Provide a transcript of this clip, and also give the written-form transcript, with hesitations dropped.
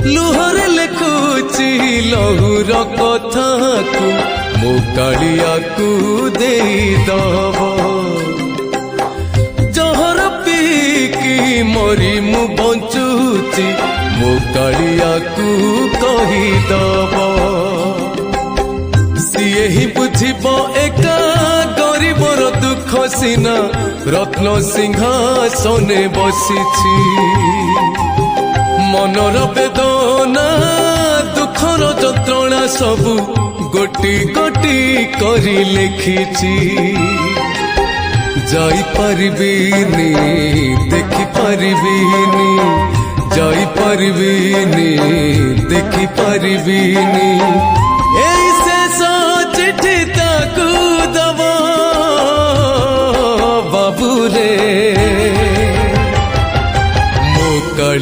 ଲୁହରେ ଲେଖୁଛି ଲହୁର କଥାକୁ ମୋ କାଳିଆକୁ ଦେଇଦବ। ଜହର ପିଇକି ମରି ମୁଁ ବଞ୍ଚୁଛି ମୋ କାଳିଆକୁ କହିଦବ। ସିଏ ହିଁ ବୁଝିବ ଏକା ଗରିବର ଦୁଃଖ ସିନା ରତ୍ନ ସିଂହାସନେ ବସିଛି। ମନର ବେଦନା ଦୁଃଖର ଯନ୍ତ୍ରଣା ସବୁ ଗୋଟି ଗୋଟି କରି ଲେଖିଛି। ଯାଇପାରିବିନି ଦେଖିପାରିବିନି, ଯାଇପାରିବିନି ଦେଖିପାରିବିନି।